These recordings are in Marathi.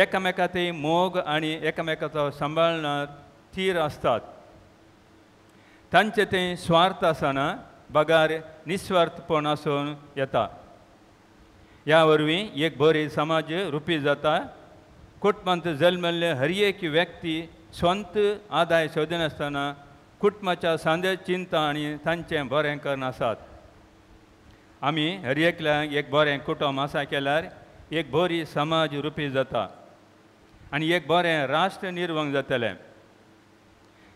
एकामेकांतय मोग आनी एकामेकाचो सांबाळणार थीर आसतात. तांचे ते स्वार्थ आसना बगार निस्वार्थपण आसून येता. ह्या वरवीं एक बरी समाज रुपी जाता. कुटुंबांत जल्मल्ले हर एक व्यक्ती स्वंत आदाय सोदिनासतना कुटुंबाच्या सांदे चिंता आनी तांचें बरें करून आसात. आमी हर एकल्याक एक बरें कुटुंब आसा केल्यार एक बरी समाज रुपी जाता आनी एक बरें राष्ट्र निर्वंग जातलें.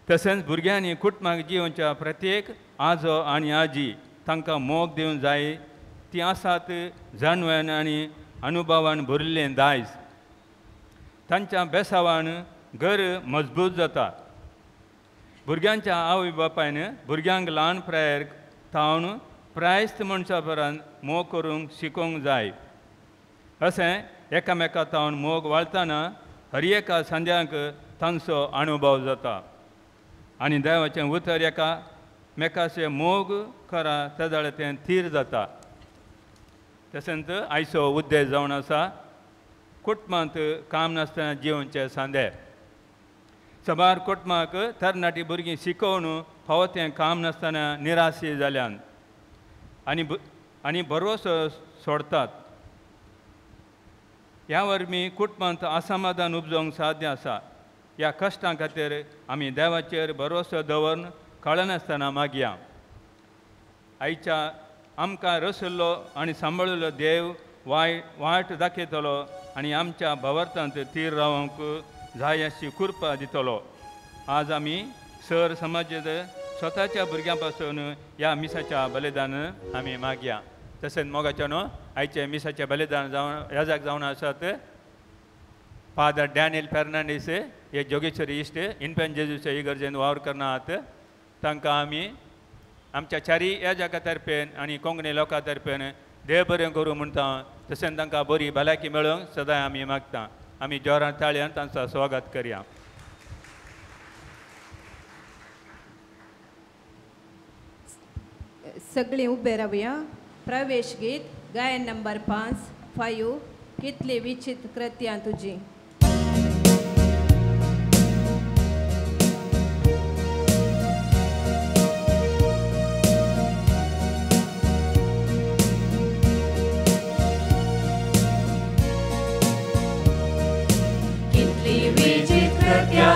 तशेंच भुरग्यांनी कुटुंबाक जिवच्या प्रत्येक आजो आनी आजी तांकां मोग दिवंक जाय. ती आसात जाणवण आनी अनुभवान भरिल्लें दायज. तांच्या बेसावान घर मजबूत जाता. भुरग्यांच्या आवय बापायन भुरग्यांक ल्हान प्रायर थावन प्रायस्त मनशा परस मोग करूंक शिकोवंक जाय. अशें एकामेका थावन मोग वाळतना हर एका संद्यांक तांचो अनुभव जाता आनी देवाचें उतर एकामेकाचें मोग करा तेदळ तें थीर जाता. तशेंच आयचो उद्देश जावन आसा कुटुंबांत काम नासतना जिवनचे सांदे. सबार कुटुंबाक तरणाटी भुरगीं शिकोवन फावो तें काम नासतना निराशी जाल्यान आनी भरवोसो सोडतात. ह्या वरवीं कुटुंबांत असमाधान उपजोवंक साध्य आसा. ह्या कश्टां खातीर आमी देवाचेर भरवोसो दवरून कळनासतना मागया. आयच्या आमकां रसल्लो आनी सांबाळिल्लो देव वाट दाखयतलो आनी आमच्या भवार्थांत थीर रावंक जाय अशी कृपा दितलो. आज आमी सर समाजात स्वताच्या भुरग्यां पासून ह्या मिसाच्या बलिदान आमी मागया. तशेंच मोगाच्या न्हू आयचे मिसाचे बलिदान जावन ह्या जावन आसात फादर डॅनियल फेर्नांडीस हे जोगेश्वरी इश्ट इन्फेंट जेजूच्या इगर्जेन वावर करनात. तांकां आमी आमच्या चारी ह्या तर्फेन आनी कोंकणी लोकां तर्फेन देव बरें करूं म्हणटा. तशेंच तांकां बरी भलायकी मेळोवंक सदांय आमी मागता. आमी जोरान ताळयेन तांचो स्वागत करया. सगळीं उबे रावया. प्रवेश गीत गायन नंबर 5 कितली विचित्र कृत्यां तुजी.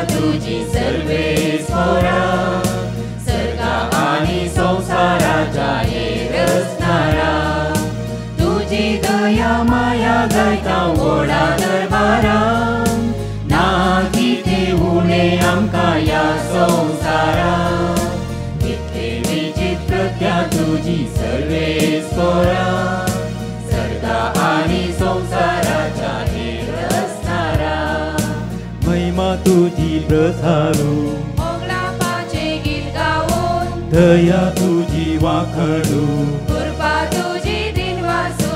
तुझी सर्वेश्वरा सर्गा आणि संसाराच्या रचणारा. तुझी दया माया गायता ओढा दरबारा. ना किते उणे आमकां या संसारा. कितले विचित्र त्या तुझी सर्वेश्वरा सर्गा आणि संसाराच्या महिमा तुझी प्रसारू मोगलापाचे गीत गावून दया तुझी वाखडू कृपा तुझी दिनवासू.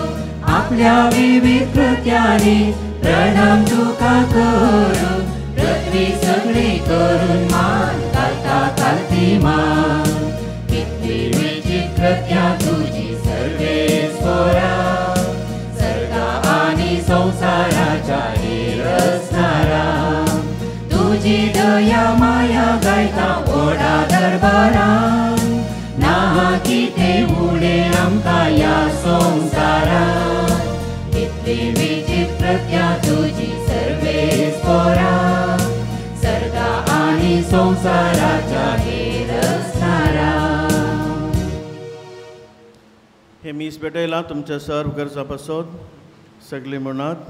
आपल्या विविध कृत्यांनी प्रणाम तुका करून पृथ्वी सगळी करून मान घालता खालती मान. कितली विचित्र त्या तुझी सर्वेश्वरा सर्गा आणि संसाराच्या रचणारा. तुझी दया माया गायता ओढा दरबारा. ना किते उणे आमकां या संसारा. कितली विचित्र त्या तुझी सर्वेश्वरा सर्गा आणि संसाराच्या रचणारा. हे मीस भेटयलां तुमच्या सर्व गरजा पासून सगळीं म्हणत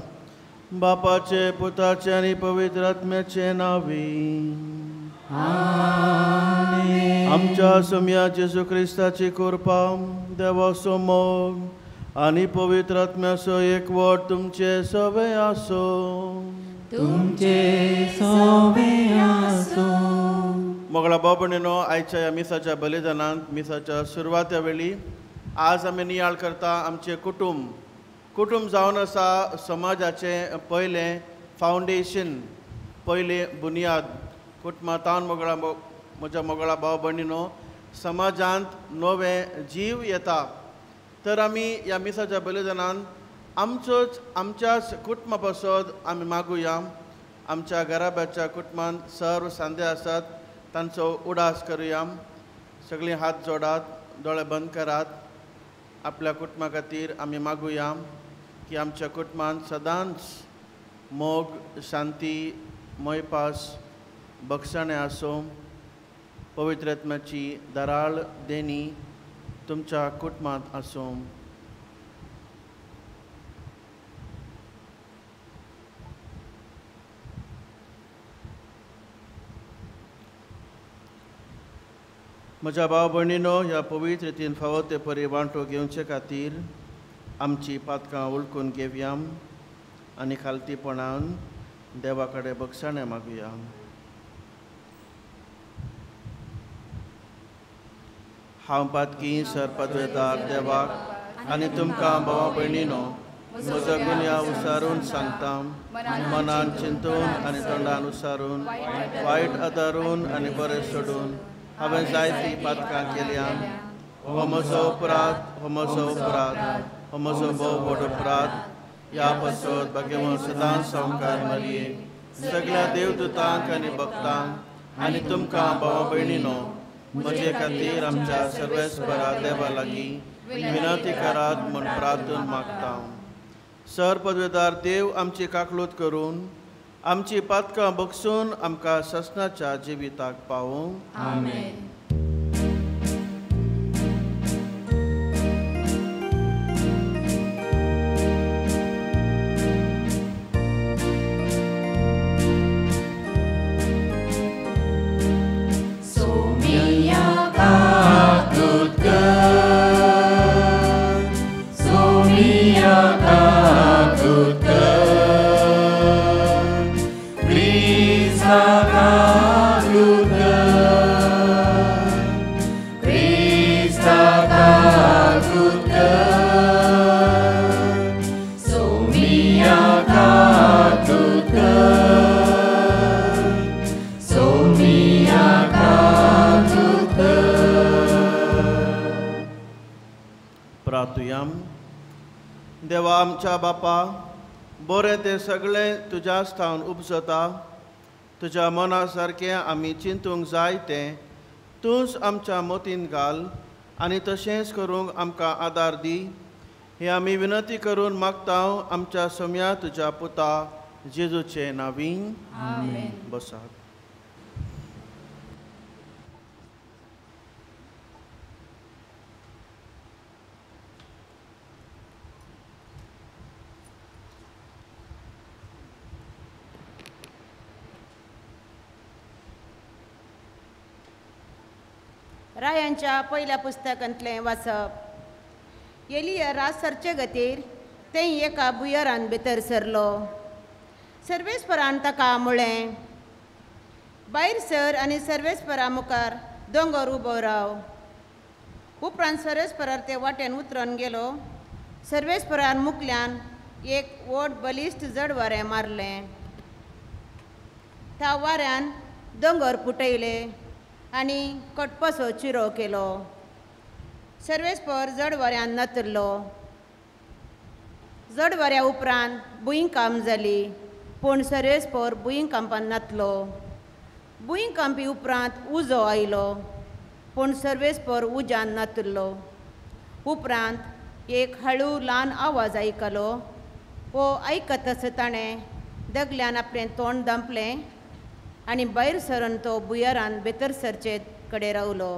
बापाचे पुताचे आणि पवित्र आत्म्याचे नावी. आमच्या सोम्या जेजू क्रिस्ताची कृपा देवाचो मोग आणि पवित्र आत्म्याचो एकवट तुमचे सवे आसो. तुमचे सवे आसो. मोगळा बाबणीनो आयच्या ह्या मिसाच्या बलिदानांत मिसाच्या सुरवाते वेळी आज आमी नियाळ करता आमचे कुटुंब जावन आसा समाजाचें पयलें फावंडेशन पयलें बुनियाद. कुटुंबांत म्हज्या मोगळा भाव भयणीनो समाजांत नवे जीव येता तर आमी ह्या मिसाच्या बलिदानान आमच्याच कुटुंबा पासत आमी मागुया. आमच्या घराब्याच्या कुटुंबांत सर्व सांदे आसात तांचो उडास करुया. सगळीं हात जोडात, दोळे बंद करात. आपल्या कुटुंबा खातीर आमी मागुया की आमच्या कुटुंबांत सदांच मोग, शांती, मोयपास, बक्षणे आसूं. पवित्र आत्म्याची दराळ देणी तुमच्या कुटुंबांत आसूं. म्हज्या भाव भयणीनो, ह्या पवित्र रितीन फावो ते परी वांटो घेवचे खातीर आमची पातकां उळकून घेवया आनी खालतीपणान देवा कडेन बक्षणे मागुया. हांव पातकी सर पदवेदार देवाक आनी तुमकां भावा भयणीनो म्हजो गुन्या उसारून सांगता. मनान चिंतून आनी तोंडान उसारून, वायट आदारून आनी बरें सोडून हांवें जायतीं पातकां केल्यां. हो म्हजो अपराध, हो म्हजो अपराध, हो म्हजो भोव व्हड अपराध. ह्या पासत भाग्यवान सदांच संवकार मारये, सगळ्या देवदूतांक आनी भक्तांक आनी तुमकां भावा भयणीनो म्हजे खातीर आमच्या सर्वेस्परा देवा लागीं विनंती करात म्हूण प्रार्थून मागता. सर पदवेदार देव आमची काकलूत करून आमची पातकां बक्षून आमकां ससनाच्या जिविताक पावूं. आमेन. देवा आमच्या बापा, बरें तें सगळें तुज्या स्थान उपजता. तुज्या मना सारकें आमी चिंतूंक जाय तें तूंच आमच्या मोतीन घाल आनी तशेंच करूंक आमकां आदार दी. हे आमी विनंती करून मागता आमच्या सोम्या तुज्या पुता जेजूचे नांवीं. आमेन. बसात. रायांच्या पयल्या पुस्तकांतलें वाचप. एलिया रात सरचे गतीर तें एका बुयरान भितर सरलो. सर्वेस्परान ताका म्हळें, भायर सर आनी सर्वेस्परा मुखार दोंगर उबो राव. उपरांत सर्वेस्परार ते वाटेन उतरून गेलो. सर्वेस्परान मुखल्यान एक व्हड बलिश्ट जड वारें मारलें. त्या वाऱ्यान दोंगर फुटयले आनी कटपसो चिरो केलो. सर्वेस्पर जड वाऱ्यान नतरलो. जड वाऱ्या उपरांत भुंयकांप जाली, पूण सर्वेस्पर भुंयकांपान नतलो. भुंयकांपी उपरांत उजो आयलो, पूण सर्वेस्पर उज्यान नतरलो. उपरांत एक हळू ल्हान आवाज आयकलो. वो आयकतच ताणें दगल्यान आपलें तोंड धांपलें आनी भायर सरून तो बुयरान भितर सरचे कडेन रावलो.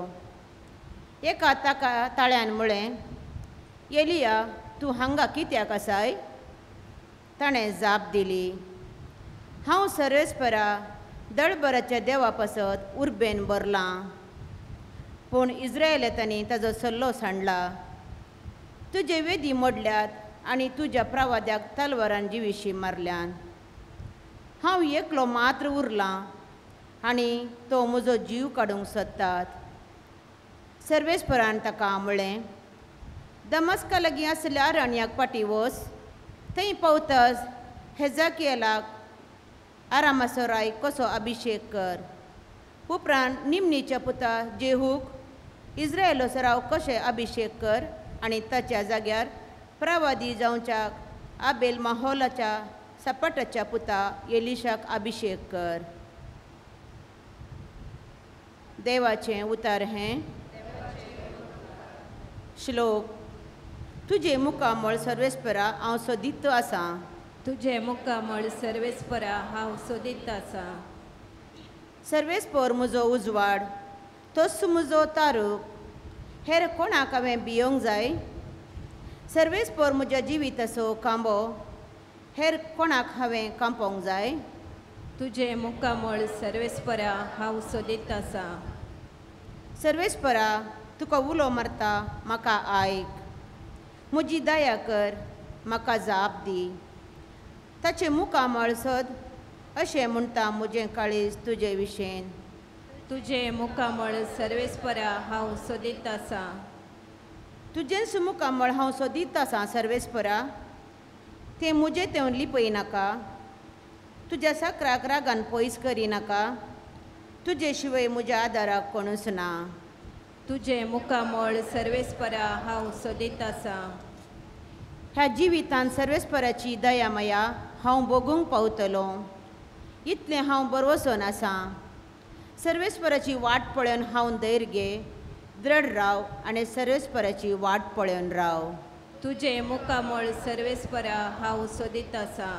एका ताका ताळ्यान म्हळें, एलिया, तूं हांगा कित्याक आसाय? ताणें जाप दिली, हांव सर्वेस्परा दळबराच्या देवा पासत उर्बेन बरलां, पूण इस्रायेलांनी ताजो सल्लो सांडला. तुजे वेदी मोडल्यात आनी तुज्या प्रवाद्याक तलवारान जिवीशी मारल्यान. हांव एकलो मात्र उरलां आनी तो म्हजो जीव काडूंक सोदतात. सर्वेस्परान ताका म्हळें, दमस्का लागीं आसल्या राणयाक फाटीं वच. थंय पावतच हेजाकियेलाक आरामाचो राय कसो अभिशेक कर. उपरांत निमनीच्या पुता जेहूक इस्रायेलो सराव कशें अभिशेक कर आनी ताच्या जाग्यार प्रवादी जावच्याक आबेल माहोलाच्या सपाटाच्या पुता एलिशाक अभिषेक कर. देवाचें उतर हें. श्लोक. तुजे मुखामळ सर्वेस्परा हांव सोदीत आसां. तुझे मुक्कामळ सर्वेस्परा हांव सोदीत आसां. सर्वेस्पर म्हजो उजवाड, तोच म्हजो तारूक. हेर कोणाक हांवें भियोंक जाय? सर्वेस्पर म्हज्या जिविताचो खांबो, हेर कोणाक हांवें कांपोवंक जाय? तुझे मुक्कामळ सर्वेस्परा हांव सोदीत आसां. सर्वेस्परा तुका उलो मारता म्हाका आयक. म्हजी दया कर, म्हाका जाप दी. ताचे मुखामळ सोद अशें म्हणटा म्हजें काळीज तुजे विशेन. तुझे मुक्कामळ सर्वेस्परा हांव सोदीत आसां. तुजेंच मुखामळ हांव सोदीत आसां सर्वेस्परा. तें म्हजें तें लिपयनाका. तुज्या साकराक रागान पयस करिनाका. तुजे शिवाय म्हज्या आदाराक कोणूच ना. तुझे मुक्कामळ सर्वेस्परा हांव सोदीत आसां. ह्या जिवितांत सर्वेस्पराची दया माया हांव भोगूंक पावतलों. इतलें हांव बरवसून आसां. सर्वेस्पराची वाट पळोवन हांव धैर्य घे. दृढ राव आनी सर्वेस्पराची वाट पळोवन राव. तुझे मुक्कामळ सर्वेस्परा हांव सोदीत आसां.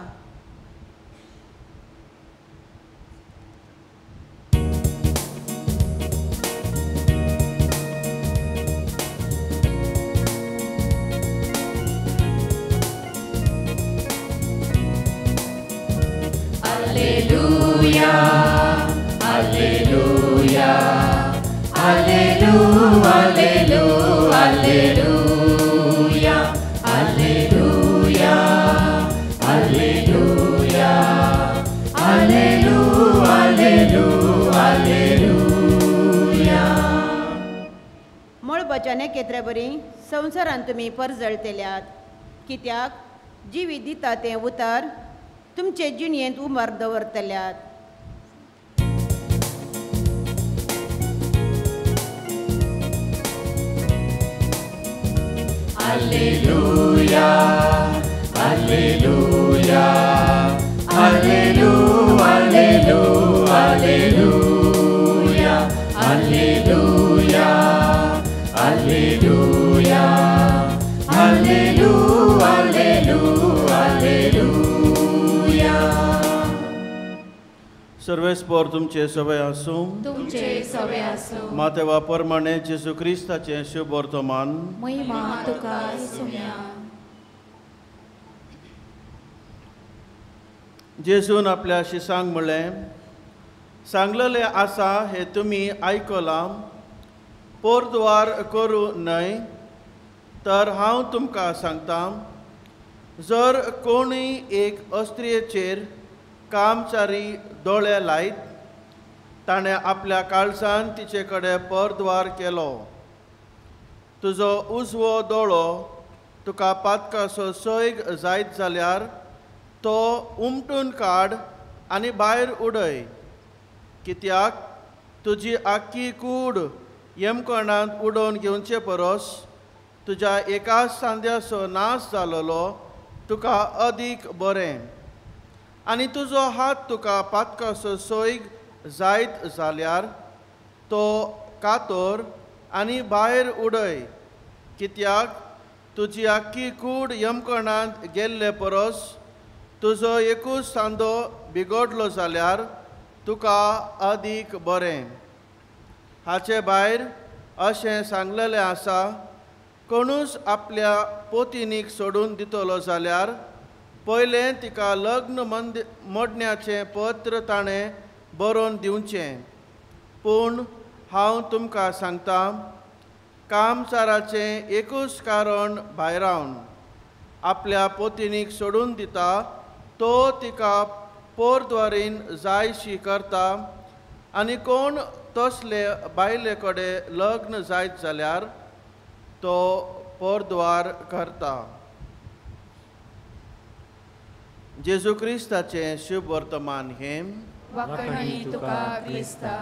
Alleluia, Alleluia, Alleluia, Alleluia, Alleluia, Alleluia, Alleluia, Alleluia, Alleluia. मूळ बचाने केत्र बरी संवसारांत तुमी परजळतेल्यात. कित्याक जिवी दिता तें उतर तुमचे जिणयेंत उमार दवरतल्यात. Alleluia, Alleluia, Alleluia, Alleluia, Alleluia, Alleluia, Alleluia, Alleluia, Alleluia, Alleluia. सर्वेस्पर तुमचे सवय आसूं. तुमचे सवे आसूं. मातेवा प्रमाणे जेजू क्रिस्ताचें शुभ वर्तमान. महिमा तुका सुम्या. जेजून आपल्या शिसांक म्हणलें, सांगलेलें आसा हें तुमी आयकलां. पोरद्वार करूं न्हय, तर हांव तुमकां सांगतां, जर कोणूय एक अस्त्रेचेर कामचारी दोळे लायत, ताणें आपल्या काळजान तिचे कडेन परद्वार केलो. तुजो उजवो दोळो तुका पातकाचो सोयग जायत जाल्यार तो उमटून काड आनी भायर उडय. कित्याक तुजी आख्खी कूड येमकोणांत उडोवन घेवचे परस तुज्या एकाच सांद्याचो नाश जालोलो तुका अदीक बरें. आनी तुजो हात तुका पातकाचो सोयग जायत जाल्यार तो कातोर आनी भायर उडय. कित्याक तुजी आख्खी कूड येमकोणांत गेल्ले परस तुजो एकूच सांदो बिगडलो जाल्यार तुका अदीक बरें. हाचे भायर अशें सांगलेलें आसा, कोणूच आपल्या पोतिनीक सोडून दितलो जाल्यार पयलें तिका लग्न मोडण्याचें पत्र ताणें बरोवन दिवचें. पूण हांव तुमकां सांगतां, कामचाराचें एकूच कारण भायरावन आपल्या पोतिनीक सोडून दिता तो तिका पोरद्वारीन जायशी करता. आनी कोण तसले बायले कडेन लग्न जायत जाल्यार तो पोरद्वार करता. जेजू क्रिस्ताचें शुभ वर्तमान हें. वखणी तुका क्रिस्ता.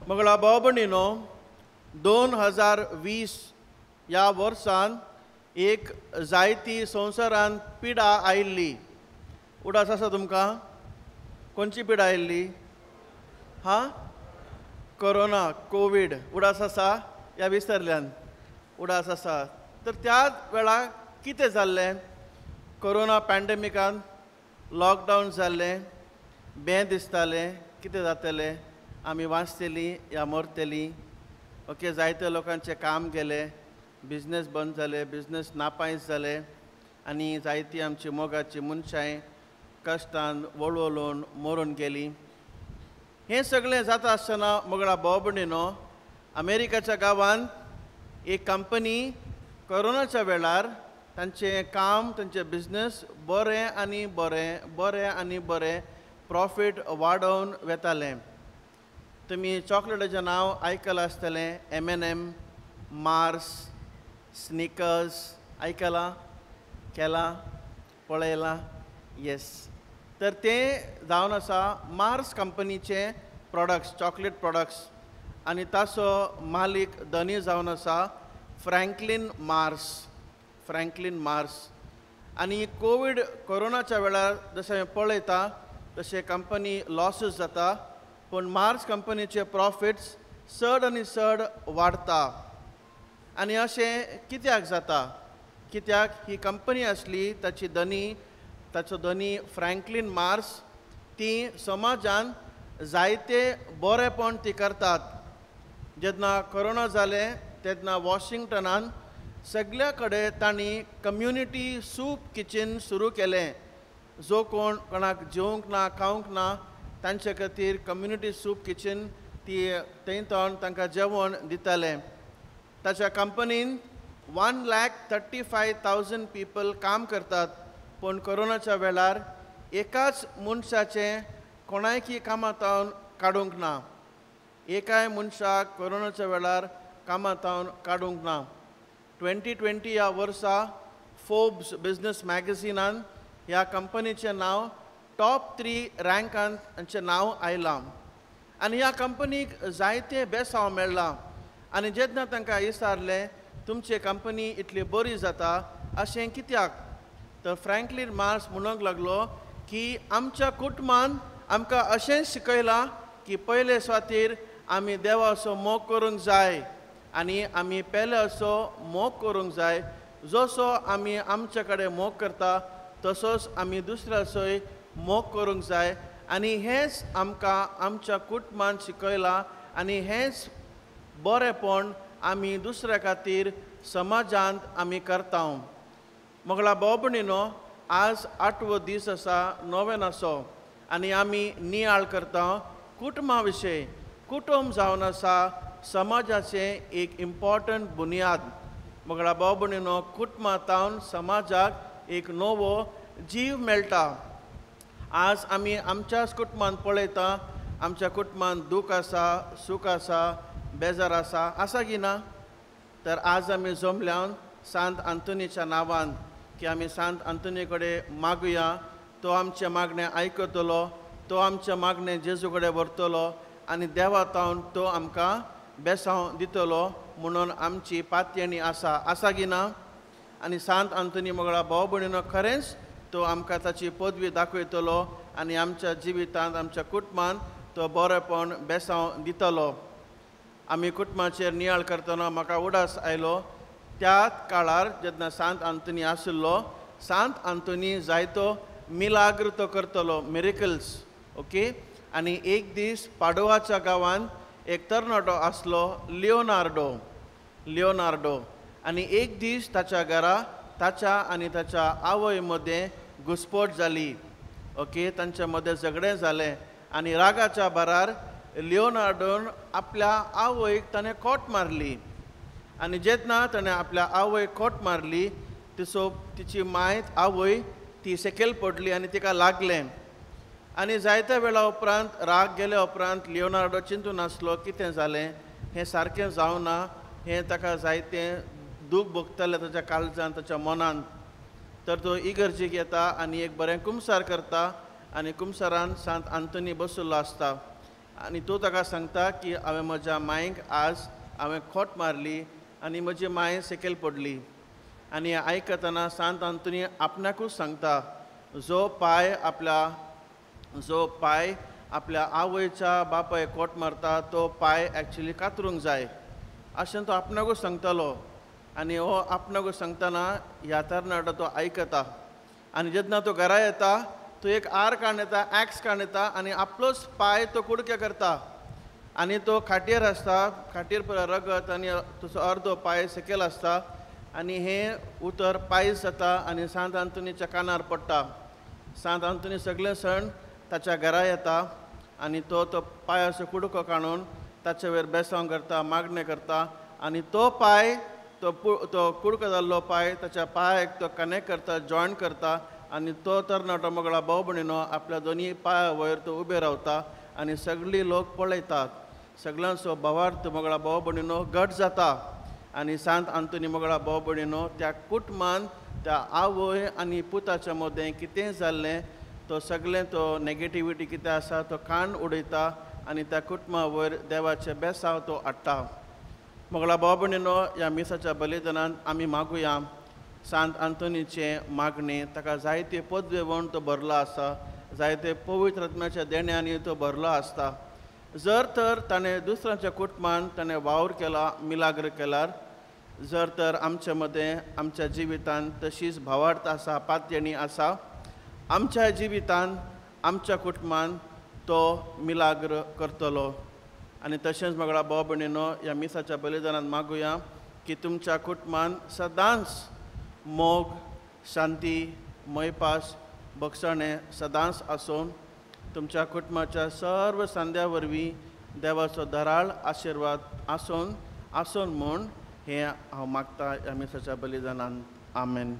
मगळा भाव भयणीनो, 2020 ह्या वर्सान एक जायती संवसारांत पिडा आयिल्ली. उडास आसा तुमकां? कोणची पिडा आयिल्ली? Corona, covid. उडास आसा? ह्या विसरल्यान उडास आसा. तर त्याच वेळार कितें जाल्लें? कोरोना पॅन्डेमिकान लॉकडावन जाल्लें, बें दिसतालें कितें जातलें, आमी वाचतलीं या मरतलीं. ओके, जायते लोकांचें काम गेलें, बिझनेस बंद जाले, बिझनेस नापायस जाले, आनी जायतीं आमची मोगाची मनशांय कश्टान वळवळून मरून गेलीं. हें सगळें जाता आसतना मोगळा भाव भयणीनो, अमेरिकाच्या गांवांत एक कंपनी कोरोनाच्या वेळार तांचें काम, तांचें बिझनेस बरें आनी बरें प्रॉफीट वाडोवन वेतालें. तुमी चॉकलेटाचें नांव आयकलां आसतलें. M&M, Mars, sneakers. आयकलां? केलां? पळयलां? येस. तर तें जावन आसा मार्स कंपनीचे प्रॉडक्ट्स, चॉकलेट प्रॉडक्ट्स. आनी ताचो मालीक धनी जावन आसा फ्रँकलीन मार्स. आनी कोरोनाच्या वेळार जशें पळयता तशें कंपनी लॉसीस जाता, पूण मार्स कंपनीचे प्रॉफिट्स चड वाडता. आनी अशें कित्याक जाता? कित्याक ही कंपनी आसली, ताचो धनी फ्रँकलीन मार्स, ती समाजान जायते बरेपण ती करतात. जेन्ना कोरोना जालें तेन्ना वॉशिंग्टनान सगळ्या कडेन तांणी कम्युनिटी सूप किचन सुरू केलें. जो कोणाक जेवंक ना, खावंक ना, तांचे खातीर कम्युनिटी सूप किचन ती थंयतून तांकां जेवण दितालें. ताच्या कंपनीन 1,35,000 पीपल काम करतात, पूण कोरोनाच्या वेळार एकाच मनशाचें कोणायकी कामांतावन काडूंक ना. एकाय मनशाक कोरोनाच्या वेळार कामांतावन काडूंक ना. 2020 ह्या वर्सा फोर्ब्स बिझनेस मॅगझिनान ह्या कंपनीचें नांव टॉप 3 रँकांत तांचें नांव आयलां. आनी ह्या कंपनीक जायते बेसांव मेळ्ळां. आनी जेन्ना तांकां विचारलें तुमची कंपनी इतली बरी जाता अशें कित्याक, तर फ्रँकलीन मार्स म्हणूंक लागलो की आमच्या कुटुंबान आमकां अशेंच शिकयलां की पयले सुवातेर आमी देवा असो मोग करूंक जाय, आनी आमी पेले असो मोग करूंक जाय. जसो आमी आमचे कडेन मोग करता तसोच आमी दुसऱ्याचोय मोग करूंक जाय. आनी हेंच आमकां आमच्या कुटुंबान शिकयलां, आनी हेंच बरेपण आमी दुसऱ्या खातीर समाजांत आमी करता. मोगळा भाव भयणीनो, आज 8वो दीस आसा नोवेनाचो, आनी आमी नियाळ करता कुटुंबा विशीं. कुटुंब जावन आसा समाजाचें एक इम्पॉर्टंट बुनयाद. मोगळा भाव भयणीनो, कुटुंबांतावन समाजाक एक नवो जीव मेळटा. आज आमी आमच्याच कुटुंबांत पळयता, आमच्या कुटुंबांत दूख आसा, सूख आसा, बेजार आसा की ना? तर आज आमी जमल्यावन सांत आंतोनीच्या नांवान की आमी सांत आंतोनी कडेन मागुया. तो आमचें मागणें आयकतलो, तो आमचें मागणें जेजू कडेन व्हरतलो, आनी देवा तावन तो आमकां बेसांव दितलो म्हणून आमची पातयेणी आसा की ना? आनी सांत आंतोनी मोगळा भाव भयणीनो, खरेंच तो आमकां ताची पदवी दाखयतलो, आनी आमच्या जिवितांत, आमच्या कुटुंबांत तो बरेपण बेसांव दितलो. आमी कुटुंबाचेर नियाळ करतना म्हाका उडास आयलो त्याच काळार जेन्ना सांत आंतोनी आशिल्लो. सांत आंतोनी जायतो मिलाग्र तो करतलो, मिरेकल्स. ओके. आनी एक दीस पाडोवाच्या गांवांत एक तरणाटो आसलो, लिओनार्डो. आनी एक दीस ताच्या घरा ताच्या आनी ताच्या आवय मदें घुसपट जाली. ओके. तांच्या मदें झगडें जालें, आनी रागाच्या भरार लिओनार्डोन आपल्या आवयक ताणें खोट मारली. आनी जेन्ना ताणें आपल्या आवयक खोट मारली, तिची माय आवय ती सकयल पडली आनी तिका लागलें. आनी जायत्या वेळा उपरांत, राग गेल्या उपरांत लिओनार्डो चिंतून आसलो कितें जालें, हें सारकें जावना, हें ताका जायतें दूख भोगतलें ताच्या काळजांत, ताच्या मनांत. तर तो इगर्जेक येता आनी एक बरें कुमसार करता, आनी कुमसारान सांत आंतोनी बशिल्लो आसता. आनी तो ताका सांगता की हांवें म्हज्या मांयक आज हांवें खोट मारली आनी म्हजी माय सकयल पडली. आनी आयकतना सांत आंतोनी आपणाकूच सांगता, जो पाय आपल्या आवयच्या बापाय खोट मारता तो पाय एक्चुली कातरूंक जाय अशें तो आपणाकूच सांगतालो. आनी हो आपणाकूच सांगतना ह्या तरणाटो तो आयकता. आनी जेन्ना तो घरा येता तो एक आर काडून येता, एक्स काडून येता आनी आपलोच पाय तो कुडके करता. आनी तो खाटीर आसता, खाटीर रगत आनी तुजो अर्दो पाय सकयल आसता. आनी हें उतर पायस जाता आनी सांत आंतोनीच्या कानार पडटा. सांत आंतोनी सगळे सण ताच्या घरा येता आनी तो पांयाचो कुडको काडून ताचे वयर बेसांव करता, मागणें करता. आनी तो पाय तो कुडको जाल्लो पाय ताच्या पांयाक तो कनेक्ट करता, जॉयन करता. आनी तो तरणाटो मोगळा भाव भयणीनो आपल्या दोनी पांया वयर तो उबे रावता आनी सगळीं लोक पळयतात. सगळ्यांचो भावार्थ मोगळा भाव भयणीनो घट जाता. आनी सांत आंतोनी मोगळा भाव भयणीनो त्या कुटुंबान त्या आवय आनी पुताच्या मदें कितें जाल्लें तो सगळें तो नॅगेटिविटी कितें आसा तो काण उडयता आनी त्या कुटुंबा वयर देवाचें बेसांव तो हाडटा. मोगळा भाव भयणीनो ह्या मिसाच्या बलिदानांत आमी मागुया सांत आंतोनीचे मागणी. ताका जायते पदवे वण तो भरलो आसा, जायते पवित्र आत्म्याच्या देण्यांनी तो भरलो आसता. जर तर ताणें दुसऱ्यांच्या कुटुंबान ताणें वावर केला, मिलाग्र केल्यार, जर तर आमचे मदें आमच्या जिवितांत तशीच भावार्थ आसा, पातयणी आसा, आमच्या जिवितांत आमच्या कुटुंबान तो मिलाग्र करतलो. आनी तशेंच मोगळा भाव भयणीनो ह्या मिसाच्या बलिदानांत मागुया की तुमच्या कुटुंबान सदांच मोग, शांती, मैपास, बक्षणें सदांच आसून तुमच्या कुटुंबाच्या सर्व सांद्या वरवीं देवाचो धराळ आशिर्वाद आसून म्हूण हें हांव मागता ह्या मिसाच्या बलिदानांत. आमेन.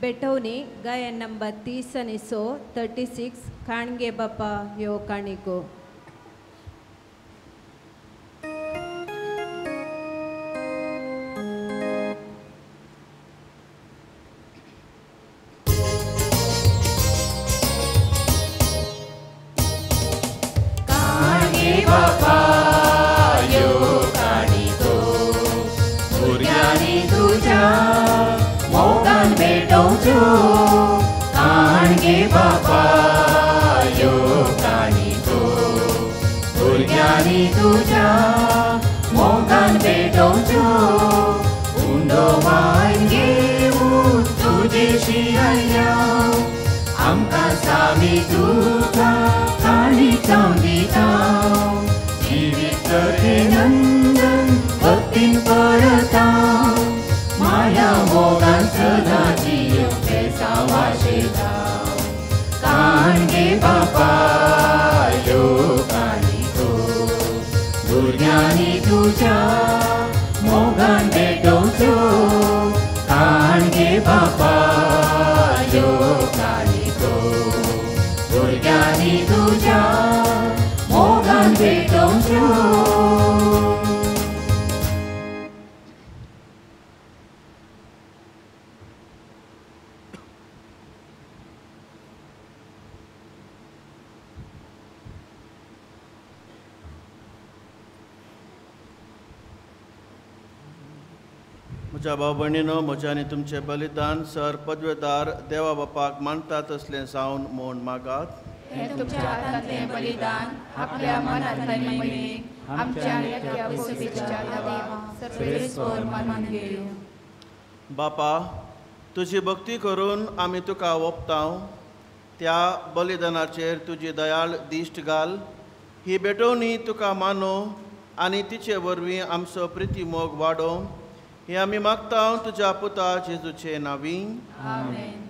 बेटवनी गायन नंबर 30 आणि 36 खाणगे बापा ह्यो काणिको. काणगे बापा यो काणिको भुरग्यांनी तुज्या मोगान भेटोवच्यो. उंडो वायन घेवून तुजेशी आयल्या आमकां सामी तुका काणी जावन दिता. जिवीत हे नंदन भक्तीन परता माया मोगान सदा जियो बेसांव आशिता. काणगे बापा यो काणिको भुरग्यांनी तुज्या मोगान भेटोवच्यो. काणगे बापा यो काणिको भुरग्यांनी तुज्या मोगान भेटोवच्यो. म्हज्या भाव भयणीनो, म्हजें आनी तुमचें बलिदान सर पदवेदार देवा बापाक मानता तसलें जावन म्हूण मागात. हें तुमच्या हातांतलें बलिदान आपल्या मनांतल्या महिमेक आमच्या एकट्या वसुबेच्या देवा सर्वेस्वर मानून घेयो. बापा, तुजी भक्ती करून आमी तुका ओंपतांव. त्या बलिदानाचेर तुजी दयाळ दिश्ट घाल. ही भेटोवणी तुका मानो आनी तिचे वरवीं आमचो प्रिती मोग वाडोव. हे आमी मागता तुज्या पुता जेजूचे नांवी. आमेन.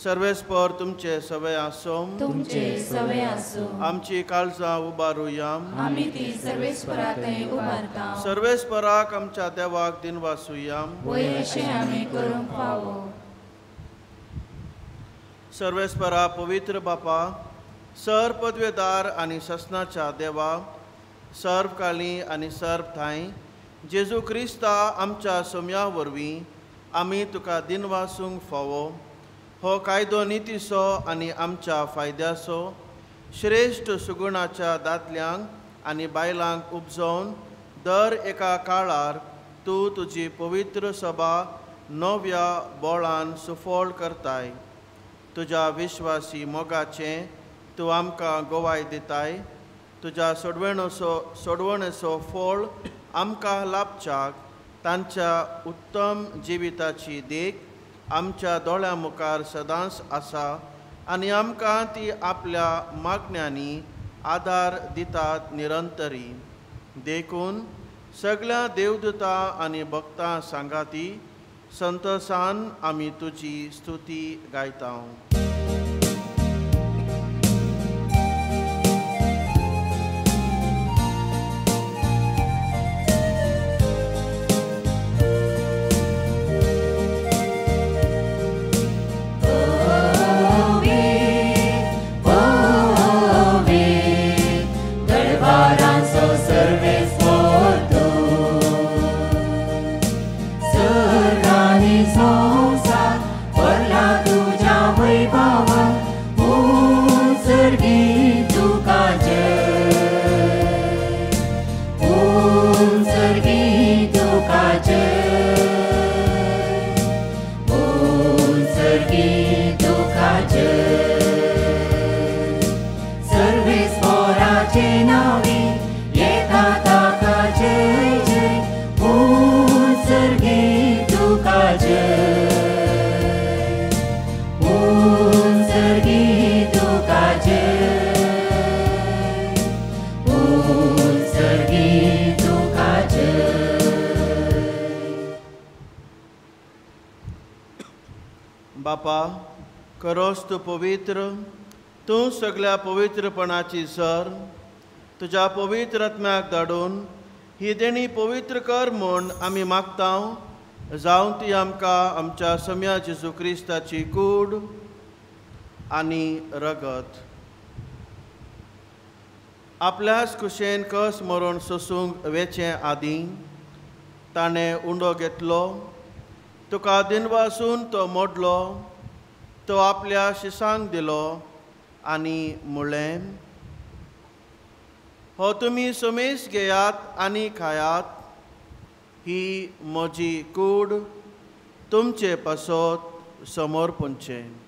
सर्वेस्पर तुमचे सवय आसूं. तुमचे सवय आसूं. आमची काळजां उबारुया. आमी ती सर्वेस्परांतय उबारता. सर्वेस्पराक आमच्या देवाक दिनवासुया. वयर अशें आमी करूंक फावो. सर्वेस्परा पवित्र बापा, सर पदवेदार आनी ससनाच्या देवा, सर्वकाळी आनी सर्व थाय जेजू क्रिस्ता आमच्या सोम्या वरवीं आमी तुका दिनवासूंक फावो. हो कायदो नितीचो आनी आमच्या फायद्याचो श्रेश्ठ सुगुणाच्या दादल्यांक आनी बायलांक उपजोवन दर एका काळार तूं तुजी पवित्र सभा नव्या बोळान सुफोळ करताय. तुज्या विश्वासी मोगाचें तूं आमकां गोवाय दिताय. तुज्या सोडवणेचो फळ आमकां लाभच्याक तांच्या उत्तम जिविताची देख आमच्या दोळ्यां मुखार सदांच आसा आनी आमकां ती आपल्या मागण्यांनी आदार दितात निरंतरी. देखून सगळ्या देवदूतां आनी भक्तां सांगाती संतोशान आमी तुजी स्तुती गायता. बापा, करोस तूं पवित्र, तूं सगळ्या पवित्रपणाची सर तुज्या पवित्र आत्म्याक धाडून ही देणी पवित्र कर म्हूण आमी मागता. जावं ती आमकां आमच्या सम्या जेजू क्रिस्ताची कूड आनी रगत आपल्याच कुशेन कस मरून सोसूंक वेचे आदीं ताणें उंडो घेतलो. तुका दिनवासून तो मोडलो, तो आपल्या शिसांक दिलो आनी म्हणलें, हो तुमी समेस घेयात आनी खायात. ही म्हजी कूड तुमचे पासत समोर पोंदचें.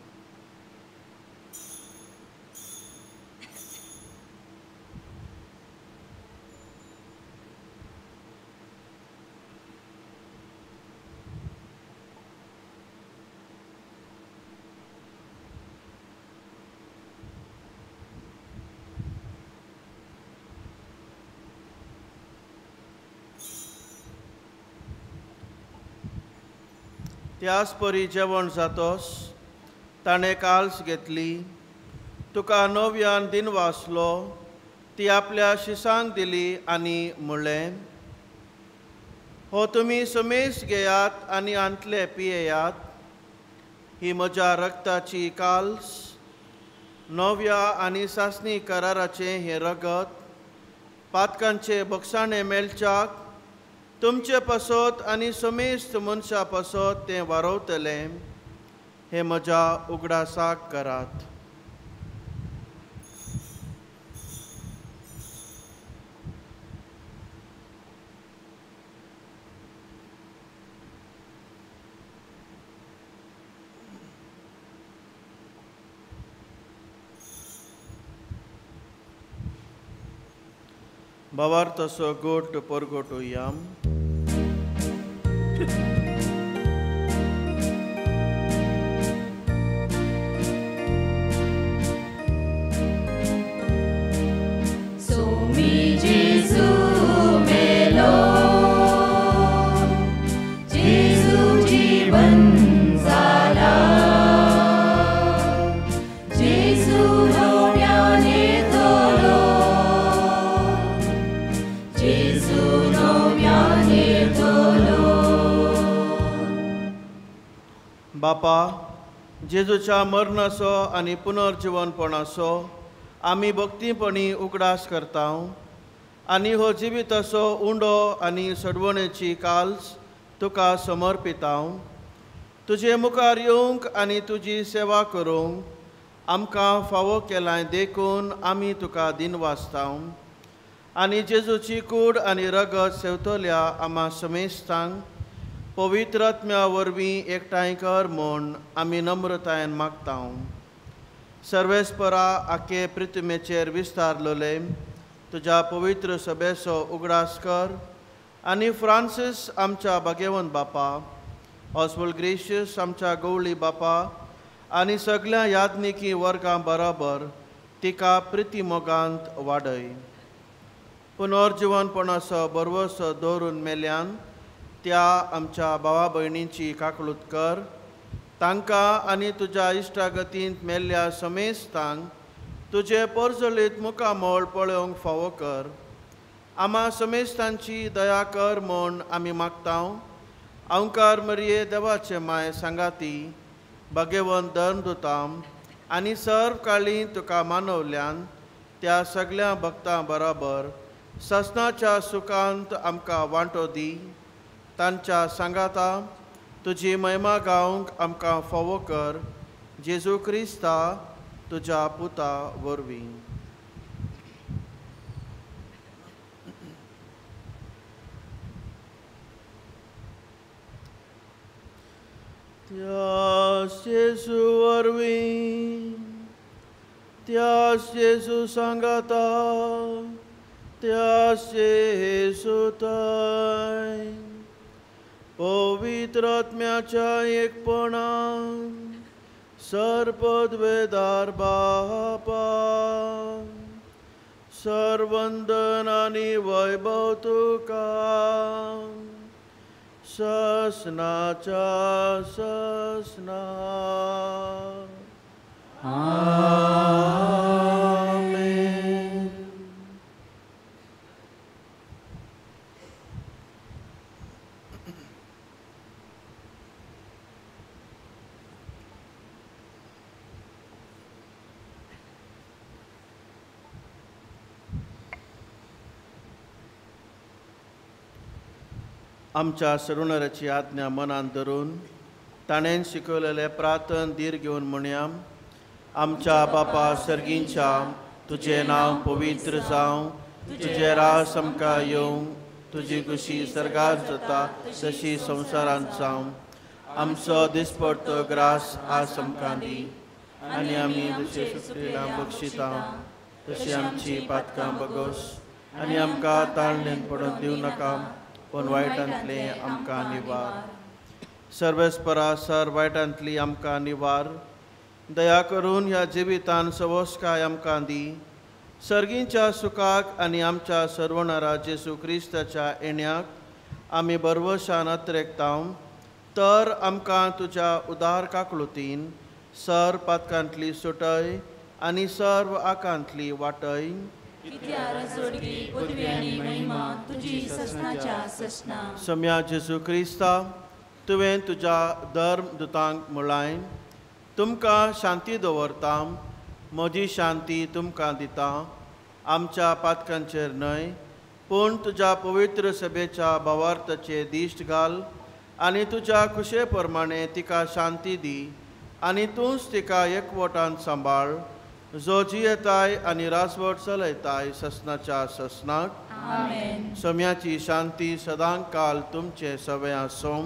त्याच परी जेवण जातोच ताणें काल्स घेतली. तुका नव्यान दिनवासलो, ती आपल्या शिसांक दिली आनी म्हणलें, हो तुमी समेस घेयात आनी आंतले पियेयात. ही म्हज्या रक्ताची काल्स, नव्या आनी सासणी कराराचें हें रगत पातकांचे भक्षाणे मेलच्याक तुमचे पासत आनी समेस्त मनशा पासत तें वारोवतलें. हें म्हज्या उगडासाक करात. भावार्थसो गोट परगोटुयाम. Jesu melo, बापा, जेजूच्या मरणाचो आनी पुनर्जिवनपणाचो आमी भक्तीपणी उगडास करता आनी हो जिविताचो उंडो आनी सडवणेची काल्स तुका समर्पिता. तुजे मुखार येवंक आनी तुजी सेवा करूंक आमकां फावो केलां देखून आमी तुका दिनवासता. आनी जेजूची कूड आनी रगत सेवतल्या आम्हा समेस्तांक पवित्र आत्म्या वरवीं एकठांय कर म्हूण आमी नम्रतायेन मागता. सर्वेस्परा आखे पृथ्वीचेर विस्तारलोले तुज्या पवित्र सभेचो उगडास कर आनी फ्रांसीस आमच्या भाग्यवंत बापा, ऑस्वल्ड ग्रेशियस आमच्या गवळी बापा आनी सगळ्या याज्ञिकी वर्गां बरोबर तिका प्रिती मोगांत वाडय. पुनर्जिवनपणाचो बरवसो दवरून मेल्यान त्या आमच्या भावा भयणींची काकळूत कर. तांकां आनी तुज्या इश्टागतींत मेल्ल्या समेस्तांक तुजे परजळीत मुखामोळ पळोवंक फावो कर. आम्हा समेस्तांची दया कर म्हूण आमी मागता. ओंकार मरिये देवाचे माय सांगाती, भाग्यवंत धर्मदूतां आनी सर्व काळी तुका मानवल्यान त्या सगळ्या भक्तां बरोबर ससनाच्या सुखांत आमकां वांटो दी. तांच्या सांगाता तुजी महिमा गावंक आमकां फावो कर. जेजू क्रिस्ता तुज्या पुता वरवीं. त्याच जेजू वरवीं, त्याच जेजू सांगाता, त्याच जेजू थंय पवित्र आत्म्याच्या एकपणान सर्पद्वेदार बापा, सर्वंदन आनी वैभव तुका ससनाच्या ससना. आमेन. आमच्या सरुणाराची आज्ञा मनान धरून ताणें शिकवलेले प्रार्थन धीर घेवन म्हणया. आमच्या बापा सर्गींच्या, तुजें नांव पवित्र जावं, तुजें राज आमकां येवं, तुजी खुशी सर्गांत जाता तशी संवसारांत जावं. आमचो दिसपडटो ग्रास आज आमकां दी आनी आमी जशे सुटलेला बक्षिता तशी आमची पातकां बगोस आनी आमकां ताळणेन पडोवन दिवं नाका, पण वायटांतले आमकां निवार. सर्वेस्परा सर वायटांतली आमकां निवार. दया करून ह्या जिवितान सवस्काय आमकां दी. सर्गींच्या सुखाक आनी आमच्या सर्वणारा जेजू क्रिस्ताच्या येण्याक आमी बरवशान अत्रेकता. तर आमकां तुज्या उदार काकळुतीन सर पातकांतली सुटय आनी सर्व आकांतली वाटय. सम्या जेजू क्रिस्ता, तुवें तुज्या धर्मदूतांक म्हळाय, तुमकां शांती दवरता, म्हजी शांती तुमकां दिता. आमच्या पातकांचेर न्हय, पूण तुज्या पवित्र सभेच्या भावार्थाचे दिश्ट घाल आनी तुज्या खुशे प्रमाणे तिका शांती दी आनी तूंच तिका एकवटान सांबाळ, जो जियेताय आनी रासवट चलयताय ससनाच्या ससनाक. सम्याची शांती सदांच काल तुमचे सवे आसूं.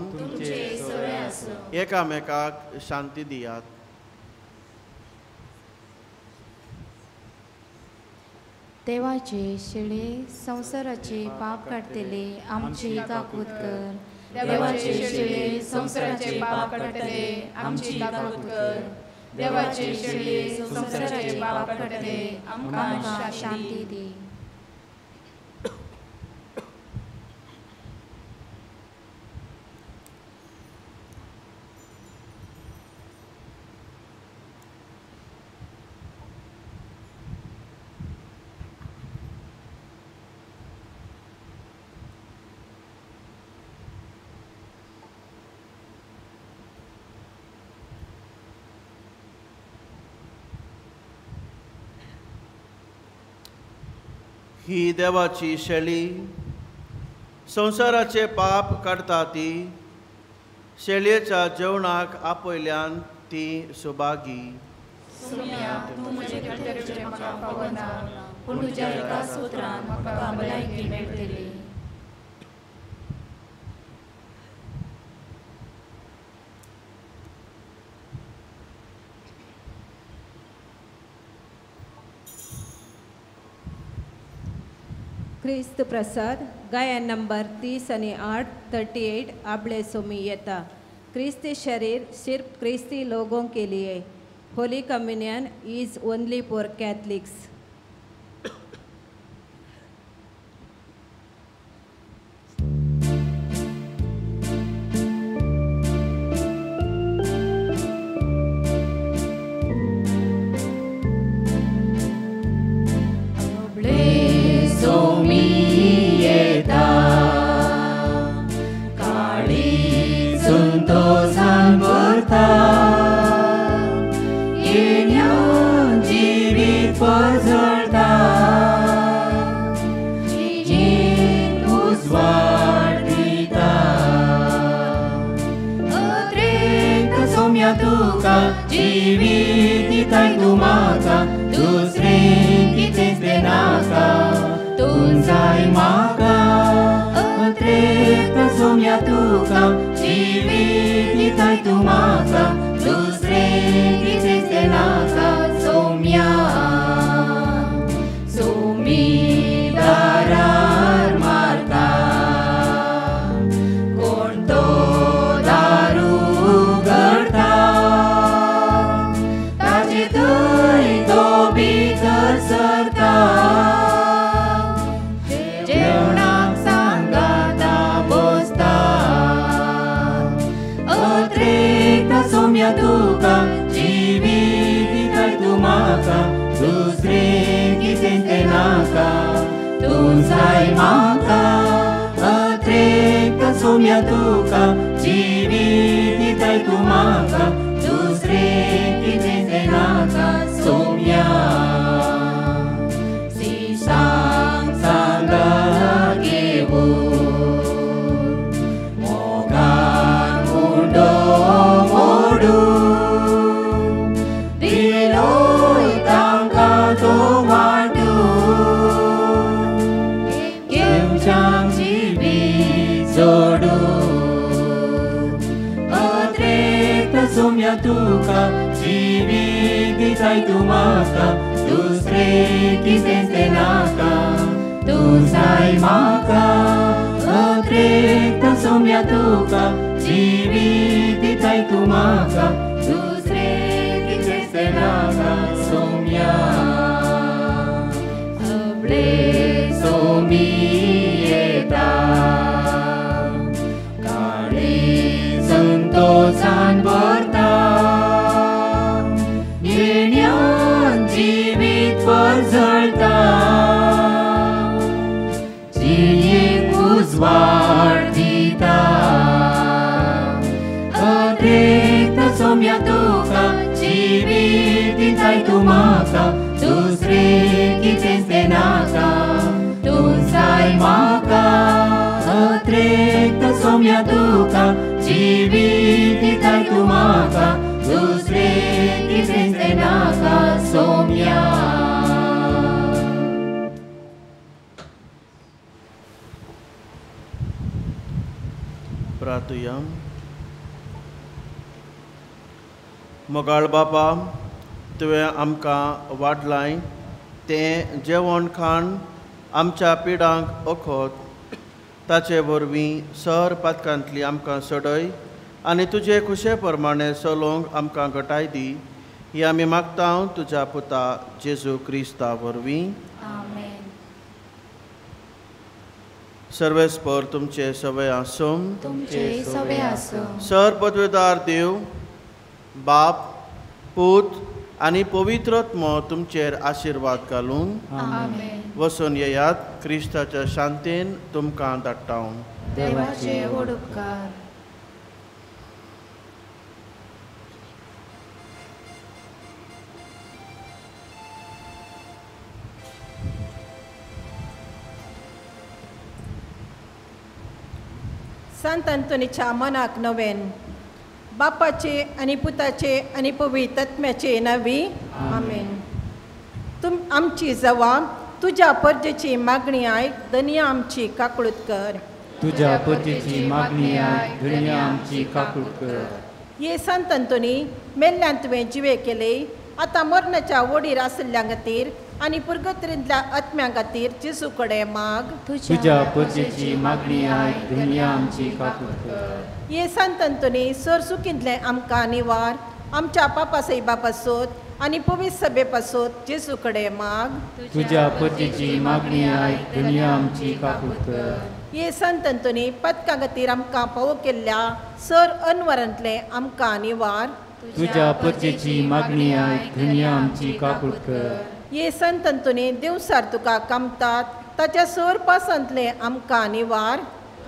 एकामेकाक शांती दियात. देवाचे शेळे संसाराचे पाप काढतेले आमची काकूत कर. देवाचे शेळे संसाराचे पाप काढतेले आमची काकूत कर. देवाचे शेळे संसाराचे पाप काढतेले आमकां शांती दे. ही देवाची शेळी संवसाराचे पाप काडटा ती शेळयेच्या जेवणाक आपयल्यान ती सुभागी सुम्या तूं म्हजे करचें म्हाका पावना पूण तुज्या एका सुत्रान म्हाका भलायकी मेळटली क्रिस्त प्रसाद गायन नंबर 30 आणि 8 38 आबले सोमी येता क्रिस्ती शरीर सिर्फ क्रिस्ती लोगों के लिए holy communion is only for Catholics जिवीत दिताय तूं म्हाका दुसरें कितेंच नाका तूं जाय म्हाका अत्रेक्त सोम्या तुका जिवीत दिताय तूं म्हाका दुसरें कितेंच नाका सोम्या सोमी दारार मारता कोण तो दारू उगडटा सरता जेवणाक सांगाता बसता अत्रेक्त सोम्या तुका जिवीत दिताय तूं म्हाका दुसरें कितेंच नाका तूं जाय म्हाका अत्रेक्त सोम्या तुका जिवीत दिताय तूं म्हाका दुसरें कितेंच नाका सोम्या सोम्या तुका जिवीत दिताय तूं म्हाका दुसरें कितेंच नाका तूं जाय म्हाका अत्रेक्त सोम्या तुका जिवीत दिताय तूं म्हाका दुसरें कितेंच नाका सोम्या अबले सोमी येता संतोषान भरता येण्यान जिवीत परजळता जिणेक उजवाड दिता अत्रेक्त सोम्या तुका जिवीत दिताय तूं म्हाका दुसरें कितेंच नाका तूं जाय म्हाका अत्रेक्त सोम्या तुका जिवीत दिताय तूं म्हाका दुसरें कितेंच नाका सोम्या प्रार्थया मोगाळ बापा तुवें आमकां वाडलाय तें जेवण खाण आमच्या पिडांक ओखोत ताचे वरवीं सर पातकांतली आमकां सडय आनी तुजे खुशे प्रमाणे चलोवंक आमकां घटाय दी ही आमी मागता तुज्या पुता जेजू क्रिस्ता वरवीं आमेन सर्वेस्पर तुमचे सवे आसूं तुमचे सवे आसूं सर पदवेदार देव बाप पूत आनी पवित्रत्म तुमचेर आशिर्वाद घालून आमेन वचून येयात क्रिस्ताच्या शांतेन तुमकां धाडटा देवाचे व्हड उपकार संत अंतोनीच्या मनाक नवेन. बापाचे आणि पुताचे आणि पवित्र आत्म्याचे नावी आमेन. आमची जबाब तुझ्या परजेची मागणी आयक, दनिया आमची काकळूत कर. तुझ्या परजेची मागणी आयक, दनिया आमची काकळूत कर. ये संत अंतोनी मेल्ल्यान तुवें जिवे केले, आतां मरणाच्या वडीर आसल्या खातीर आनी पुर्गत्रेंतल्या आत्म्या खातीर जेजू कडेन माग. तुझ्या परजेची मागणी आयक, दनिया आमची काकळूत कर. ये संत अंतोनी सर सुखींतले आमकां निवार, आमच्या पापा सैबा पासत आनी पवित्र सभे पासत जेजू कडेन माग. तुझ्या परजेची मागणी आयक, दनिया आमची काकळूत कर. ये संत अंतोनी पदकां खातीर आमकां फावो केल्ल्या सर अनवरांतले आमकां निवार. तुझ्या परजेची मागणी आयक, दनिया आमची काकळूत कर. ये संत अंतोनी देवसार तुका कामतात, ताच्या सर पासांतले आमकां निवार.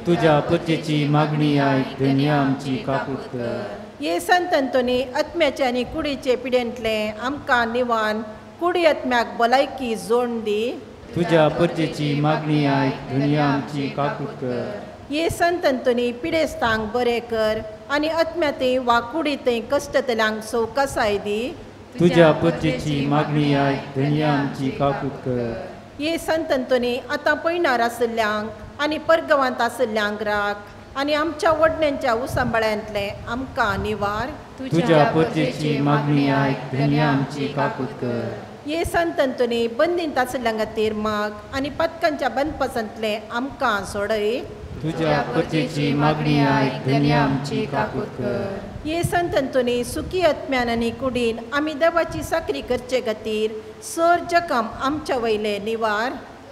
तुझ्या परजेची मागणी आयक, दनिया आमची काकळूत कर. ये संत अंतोनी आत्म्याचे आनी कुडीचे पिडेंतले आमकां निवान, कुडी आत्म्याक भलायकी जोड दी. तुझ्या परजेची मागणी आयक, दनिया आमची काकळूत कर. ये संत अंतोनी पिडेस्तांक बरें कर आनी आत्म्यातय वा कुडीतय कश्टतल्यांक सवकासाय दी. तुझ्या परजेची मागणी आयक, दनिया आमची काकळूत कर. ये संत अंतोनी आतां पयणार आसल्ल्यांक आनी परगवांत आसल्ल्यांक राख आनी आमच्या वडण्यांच्या उसांबळ्यांतले आमकां निवार. तुझ्या परजेची मागणी आयक, दनिया आमची काकळूत कर. ये संत अंतोनी बंदींत आसल्ल्या खातीर माग आनी पदकांच्या बंदपासांतले आमकां सोडय. तुझ्या परजेची मागणी आयक, दनिया आमची काकळूत कर. ये संत अंतोनी सुखी आत्म्यान आनी कुडीन आमी देवाची साकरी करचे खातीर सर जखम आमच्या वयले निवार.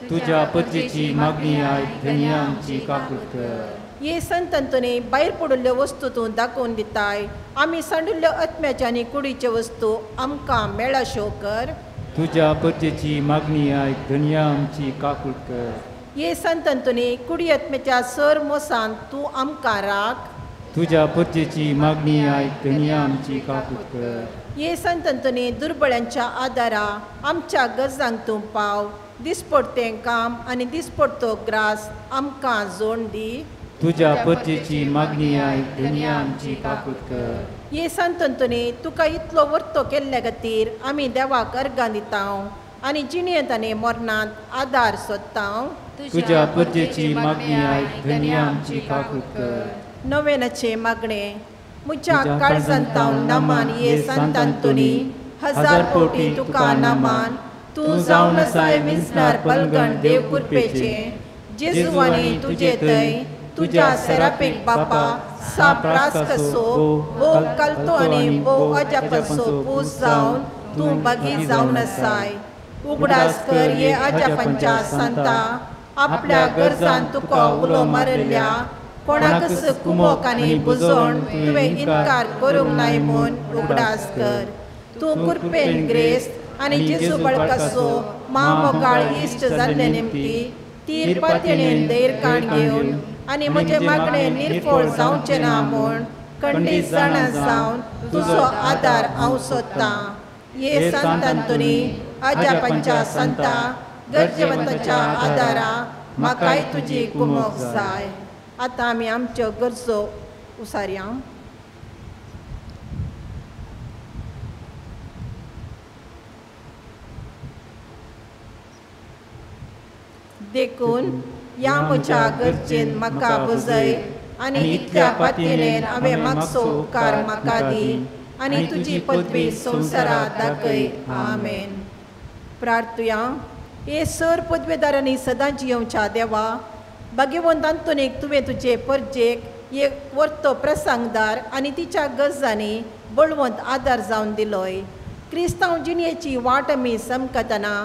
तुझ्या परजेची मागणी आयक, दनिया आमची काकळूत कर. ये संत अंतोनी भायर पडिल्ल्यो वस्तू तूं दाखोवन दिताय, आमी सांडिल्ल्यो आत्म्याच्या आनी कुडीच्यो वस्तू आमकां मेळाश्यो कर. तुझ्या परजेची मागणी आयक, दनिया आमची काकळूत कर. ये संत अंतोनी कुडी आत्म्याच्या सर मोसान तूं आमकां राख. तुझ्या परजेची मागणी आयक, दनिया आमची काकळूत कर. ये संत अंतोनी दुर्बळांच्या आदारा आमच्या गरजांक तूं पाव, दिसपडतें काम आनी दिसपडतो ग्रास आमकां जोड दी. तुझ्या परजेची मागणी आयक, दनिया आमची काकळूत कर. ये संत अंतोनी तुका इतलो वर्तो केल्ल्या खातीर आमी देवाक अर्गां दितां आनी जिणेंत आनी मरणांत आदार सोदतां. तुझ्या परजेची मागणी आयक, दनिया आमची काकळूत कर. नवेनाचे मागणे. म्हज्या काळजांत नमान ये संत अंतोनी, हजार कोटी तुका नमान. तूं जावन आसाय विंचणार पलगण देव कृपेचे, जेजू आनी तुजे थंय तुज्या सेरापीक बापा साप रास कसो वो कालतो आनी वो अजापाचो पूस जावन तूं बागी जावन आसाय. उगडास कर ये अजापांच्या संता, आपल्या गरजान तुका उलो मारल्या. कोणाकच कुमोक आनी बुजोवन तुवें इन्कार करूंक नाय म्हूण उगडास कर. तूं कृपेन ग्रेस्त आनी जेजू बळकासो महामोगाळ इश्ट जाल्ले निमती तीर पातयेन दैरकाण घेवन आनी म्हजे मागणे निर्फळ जावचे ना म्हूण खंडीत जाणां जावन तुजो आदार हांव सोदतां. ये संत अंतोनी अजापांच्या संता, गरजेवंतांच्या आदारा म्हाकाय तुजी कुमोक जाय. आतां आमी आमच्यो गरजो उसारया. देखून या म्हज्या गरजेन म्हाका बुजय आनी इतल्या पातयेन हांवें मागसो उपकार म्हाका दी आनी तुजी पदवी संवसारांत दाखय. आमेन. प्रार्थुया. हे सर पदवेदारांनी सदां जियोवच्या देवा, भाग्यवंत अंतोनीक तुवें तुजे परजेक एक वर्तो प्रसंगदार आनी तिच्या गरजांनी बळवंत आदार जावन दिलोय. क्रिस्तांव जिणेची वाट आमी समकतना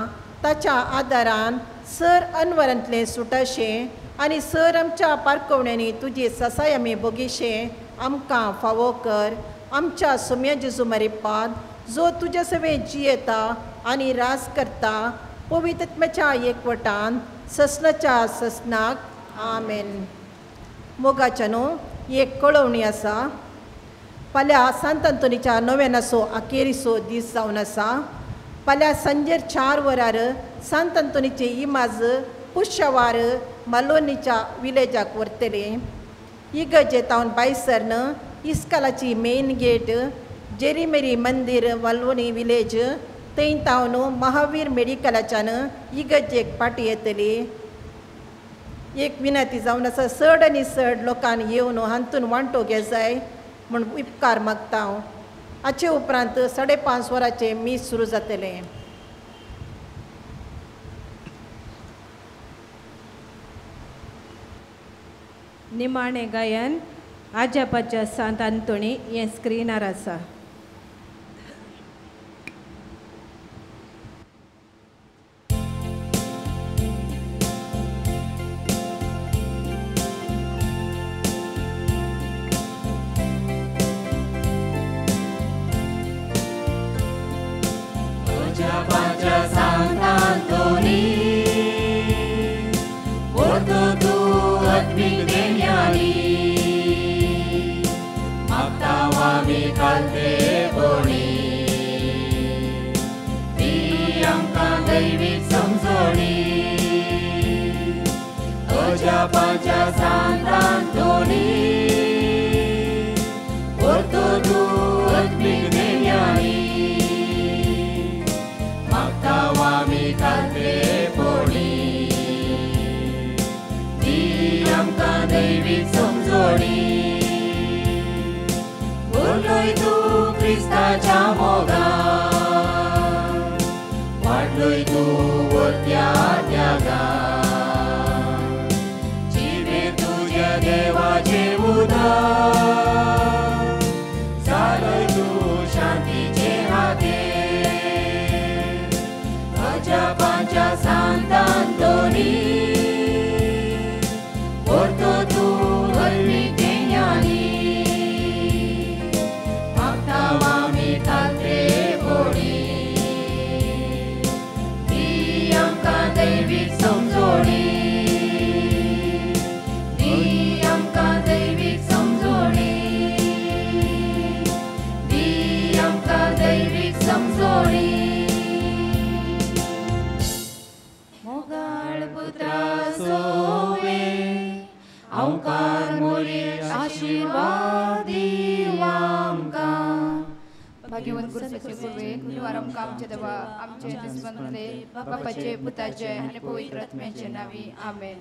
ताच्या आदारान सर अनवरांतलें सुटाशें आनी सर आमच्या पारकवण्यांनी तुजी ससाय आमी भोगिशें आमकां फावो कर. आमच्या सोम्या जेजू मारिपाद जो तुजे सवे जियेता आनी रास करता, पवित्र आत्म्याच्या एकवटान ससनाच्या ससनाक. आमेन. मोगाच्या न्हू एक कळवणी आसा. फाल्यां सांत अंतोनीच्या नोवेनाचो अखेरीचो दीस जावन आसा. फाल्यां सांजेर 4 वरार सांत अंतोनीचे इमाज पुश्यवार मालोनीच्या विलेजाक व्हरतले. इगर्जे तावन भायर सरन इस्कालाची मेन गेट जेरी मेरी मंदिर वालवणी विलेज थंय तावन महावीर मेडिकलाच्यान इगर्जेक पाटी येतली. एक विनंती जावन आसा, चड आनी चड लोकांन येवन हातून वांटो घे जाय म्हूण उपकार मागता हांव. हाचे उपरांत 5:30 वरांचे मीस सुरू जातलें. निमाणें गायन आजापाच्या सांत आंतोणी हें स्क्रिनार आसा. भाग्यवान गुरुसाचे पूर्वे गुरुवार आमकां आमचे देवा आमचे दिसवंतले बापाचे पुताचे आनी पवित्र आत्म्याचे नावी आमेन.